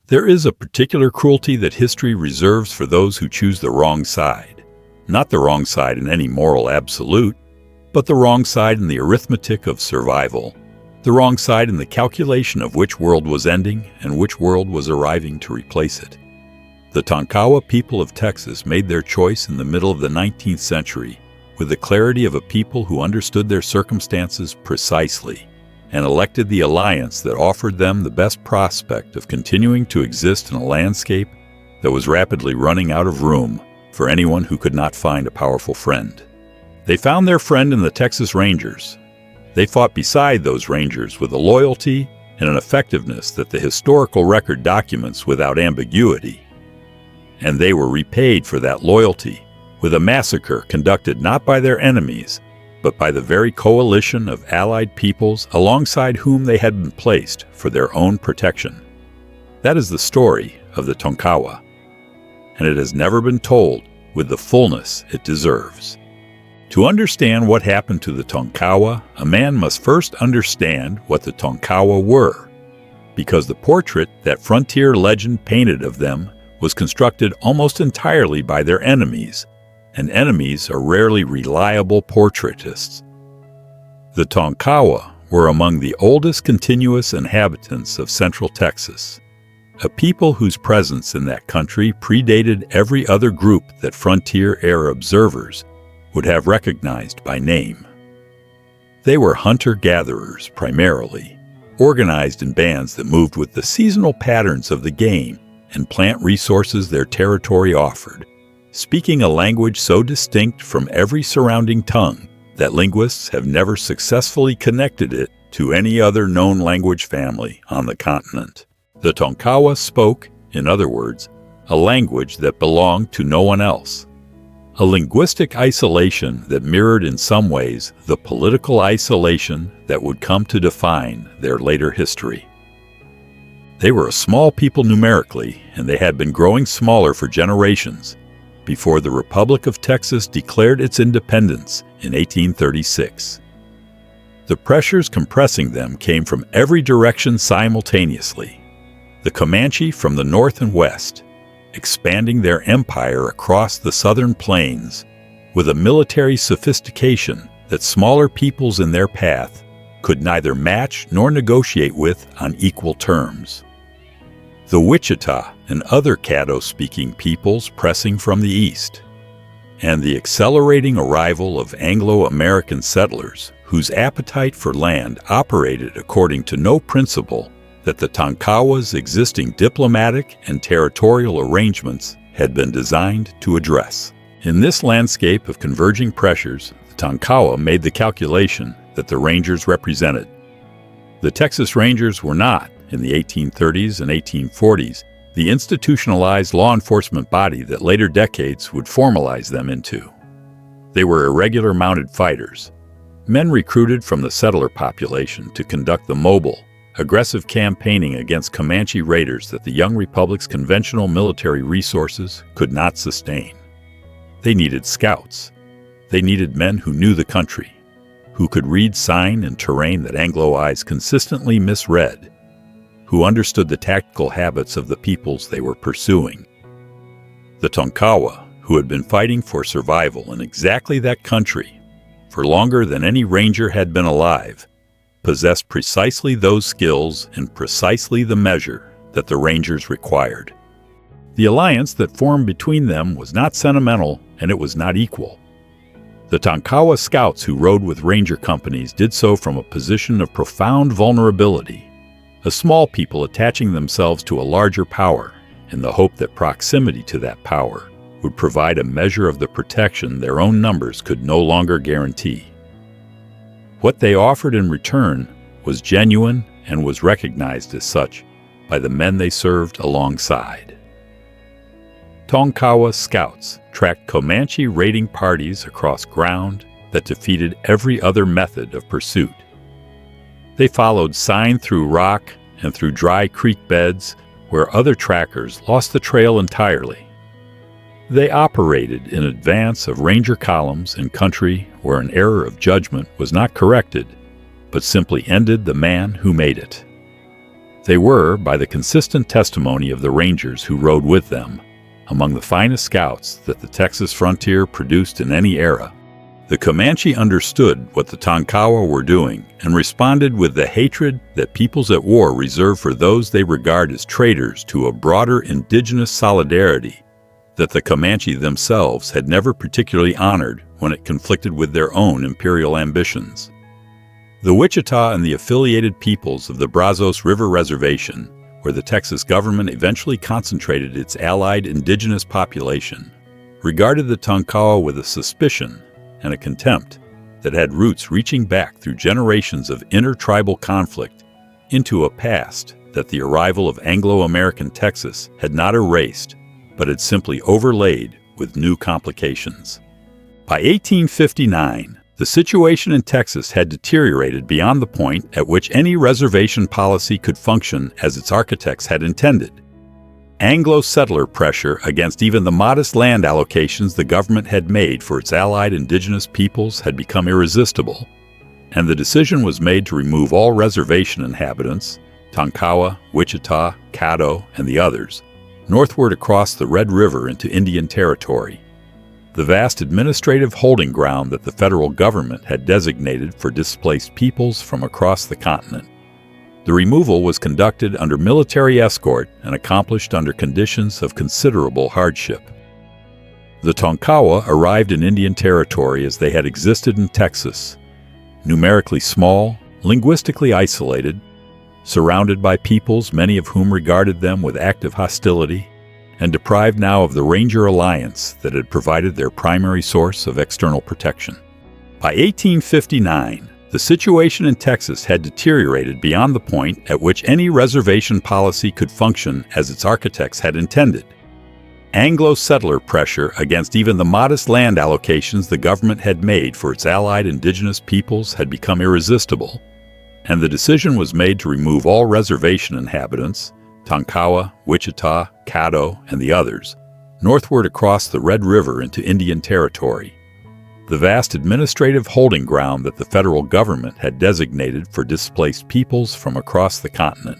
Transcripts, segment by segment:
There is a particular cruelty that history reserves for those who choose the wrong side. Not the wrong side in any moral absolute, but the wrong side in the arithmetic of survival. The wrong side in the calculation of which world was ending and which world was arriving to replace it. The Tonkawa people of Texas made their choice in the middle of the 19th century with the clarity of a people who understood their circumstances precisely and elected the alliance that offered them the best prospect of continuing to exist in a landscape that was rapidly running out of room for anyone who could not find a powerful friend. They found their friend in the Texas Rangers. They fought beside those Rangers with a loyalty and an effectiveness that the historical record documents without ambiguity. And they were repaid for that loyalty with a massacre conducted not by their enemies, but by the very coalition of allied peoples alongside whom they had been placed for their own protection. That is the story of the Tonkawa, and it has never been told with the fullness it deserves. To understand what happened to the Tonkawa, a man must first understand what the Tonkawa were, because the portrait that frontier legend painted of them was constructed almost entirely by their enemies, and enemies are rarely reliable portraitists. The Tonkawa were among the oldest continuous inhabitants of central Texas, a people whose presence in that country predated every other group that frontier-era observers would have recognized by name. They were hunter-gatherers primarily, organized in bands that moved with the seasonal patterns of the game and plant resources their territory offered, speaking a language so distinct from every surrounding tongue that linguists have never successfully connected it to any other known language family on the continent. The Tonkawa spoke, in other words, a language that belonged to no one else, a linguistic isolation that mirrored in some ways the political isolation that would come to define their later history. They were a small people numerically, and they had been growing smaller for generations before the Republic of Texas declared its independence in 1836. The pressures compressing them came from every direction simultaneously. The Comanche from the north and west, expanding their empire across the southern plains with a military sophistication that smaller peoples in their path could neither match nor negotiate with on equal terms. The Wichita and other Caddo-speaking peoples pressing from the east, and the accelerating arrival of Anglo-American settlers whose appetite for land operated according to no principle that the Tonkawa's existing diplomatic and territorial arrangements had been designed to address. In this landscape of converging pressures, the Tonkawa made the calculation that the Rangers represented. The Texas Rangers were not, in the 1830s and 1840s, the institutionalized law enforcement body that later decades would formalize them into. They were irregular mounted fighters, men recruited from the settler population to conduct the mobile, aggressive campaigning against Comanche raiders that the young republic's conventional military resources could not sustain. They needed scouts. They needed men who knew the country, who could read sign and terrain that Anglo eyes consistently misread, who understood the tactical habits of the peoples they were pursuing. The Tonkawa, who had been fighting for survival in exactly that country for longer than any ranger had been alive, possessed precisely those skills and precisely the measure that the Rangers required. The alliance that formed between them was not sentimental, and it was not equal. The Tonkawa scouts who rode with ranger companies did so from a position of profound vulnerability, a small people attaching themselves to a larger power in the hope that proximity to that power would provide a measure of the protection their own numbers could no longer guarantee. What they offered in return was genuine and was recognized as such by the men they served alongside. Tonkawa scouts tracked Comanche raiding parties across ground that defeated every other method of pursuit. They followed sign through rock and through dry creek beds where other trackers lost the trail entirely. They operated in advance of ranger columns in country where an error of judgment was not corrected, but simply ended the man who made it. They were, by the consistent testimony of the Rangers who rode with them, among the finest scouts that the Texas frontier produced in any era. The Comanche understood what the Tonkawa were doing and responded with the hatred that peoples at war reserve for those they regard as traitors to a broader indigenous solidarity that the Comanche themselves had never particularly honored when it conflicted with their own imperial ambitions. The Wichita and the affiliated peoples of the Brazos River Reservation, where the Texas government eventually concentrated its allied indigenous population, regarded the Tonkawa with a suspicion and a contempt that had roots reaching back through generations of intertribal conflict into a past that the arrival of Anglo-American Texas had not erased, but had simply overlaid with new complications. By 1859, the situation in Texas had deteriorated beyond the point at which any reservation policy could function as its architects had intended. Anglo-settler pressure against even the modest land allocations the government had made for its allied indigenous peoples had become irresistible, and the decision was made to remove all reservation inhabitants, Tonkawa, Wichita, Caddo, and the others, northward across the Red River into Indian Territory, the vast administrative holding ground that the federal government had designated for displaced peoples from across the continent. The removal was conducted under military escort and accomplished under conditions of considerable hardship. The Tonkawa arrived in Indian Territory as they had existed in Texas, numerically small, linguistically isolated, surrounded by peoples many of whom regarded them with active hostility, and deprived now of the Ranger alliance that had provided their primary source of external protection. By 1859, the situation in Texas had deteriorated beyond the point at which any reservation policy could function as its architects had intended. Anglo-settler pressure against even the modest land allocations the government had made for its allied indigenous peoples had become irresistible, and the decision was made to remove all reservation inhabitants, Tonkawa, Wichita, Caddo, and the others, northward across the Red River into Indian Territory, the vast administrative holding ground that the federal government had designated for displaced peoples from across the continent.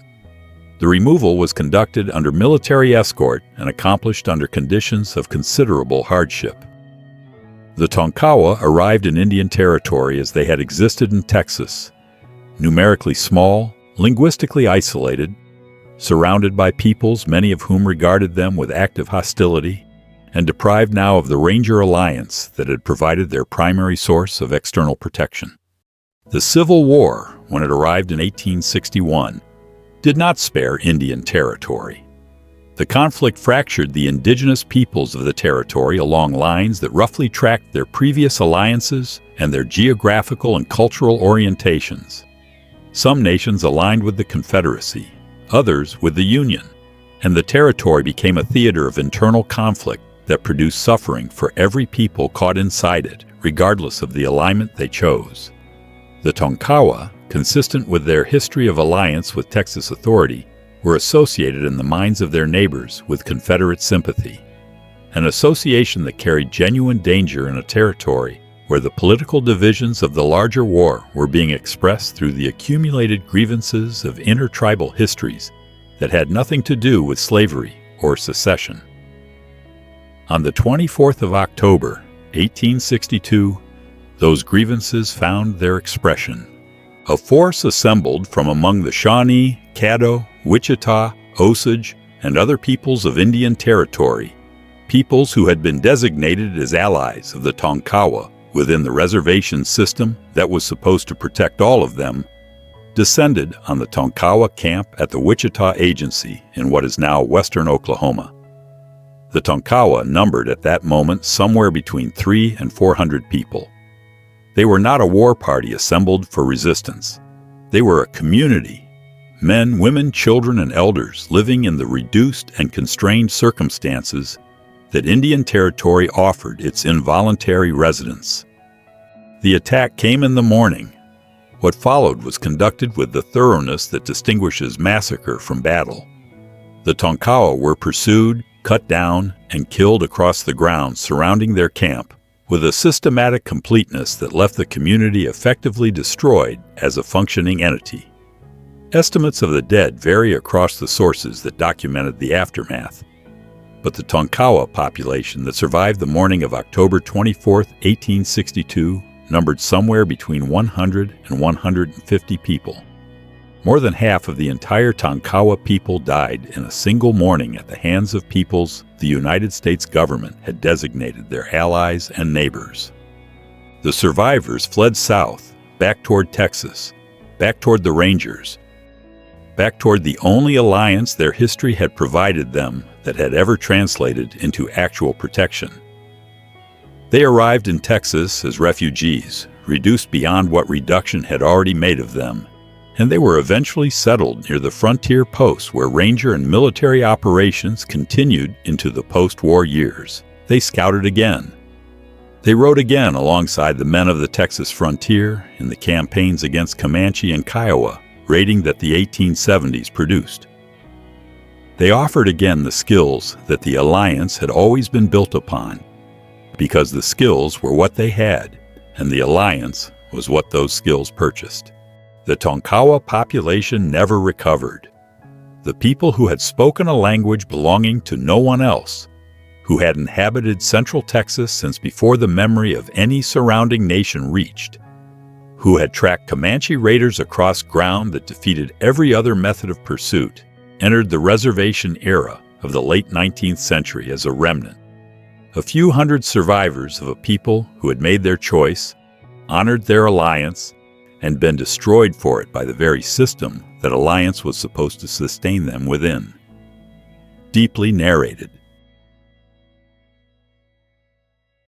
The removal was conducted under military escort and accomplished under conditions of considerable hardship. The Tonkawa arrived in Indian Territory as they had existed in Texas, numerically small, linguistically isolated, surrounded by peoples many of whom regarded them with active hostility, and deprived now of the Ranger alliance that had provided their primary source of external protection. The Civil War, when it arrived in 1861, did not spare Indian Territory. The conflict fractured the indigenous peoples of the territory along lines that roughly tracked their previous alliances and their geographical and cultural orientations. Some nations aligned with the Confederacy, others with the Union, and the territory became a theater of internal conflict that produced suffering for every people caught inside it, regardless of the alignment they chose. The Tonkawa, consistent with their history of alliance with Texas authority, were associated in the minds of their neighbors with Confederate sympathy, an association that carried genuine danger in a territory where the political divisions of the larger war were being expressed through the accumulated grievances of intertribal histories that had nothing to do with slavery or secession. On the 24th of October, 1862, those grievances found their expression. A force assembled from among the Shawnee, Caddo, Wichita, Osage, and other peoples of Indian Territory, peoples who had been designated as allies of the Tonkawa within the reservation system that was supposed to protect all of them, descended on the Tonkawa camp at the Wichita Agency in what is now western Oklahoma. The Tonkawa numbered at that moment somewhere between 300 and 400 people. They were not a war party assembled for resistance. They were a community, men, women, children, and elders living in the reduced and constrained circumstances that Indian Territory offered its involuntary residents. The attack came in the morning. What followed was conducted with the thoroughness that distinguishes massacre from battle. The Tonkawa were pursued, cut down, and killed across the ground surrounding their camp with a systematic completeness that left the community effectively destroyed as a functioning entity. Estimates of the dead vary across the sources that documented the aftermath, but the Tonkawa population that survived the morning of October 24, 1862, numbered somewhere between 100 and 150 people. More than half of the entire Tonkawa people died in a single morning at the hands of peoples the United States government had designated their allies and neighbors. The survivors fled south, back toward Texas, back toward the Rangers, back toward the only alliance their history had provided them that had ever translated into actual protection. They arrived in Texas as refugees, reduced beyond what reduction had already made of them, and they were eventually settled near the frontier posts where ranger and military operations continued into the post-war years. They scouted again. They rode again alongside the men of the Texas frontier in the campaigns against Comanche and Kiowa, raiding that the 1870s produced. They offered again the skills that the alliance had always been built upon, because the skills were what they had, and the alliance was what those skills purchased. The Tonkawa population never recovered. The people who had spoken a language belonging to no one else, who had inhabited central Texas since before the memory of any surrounding nation reached, who had tracked Comanche raiders across ground that defeated every other method of pursuit, entered the reservation era of the late 19th century as a remnant. A few hundred survivors of a people who had made their choice, honored their alliance, and been destroyed for it by the very system that alliance was supposed to sustain them within. Deeply narrated.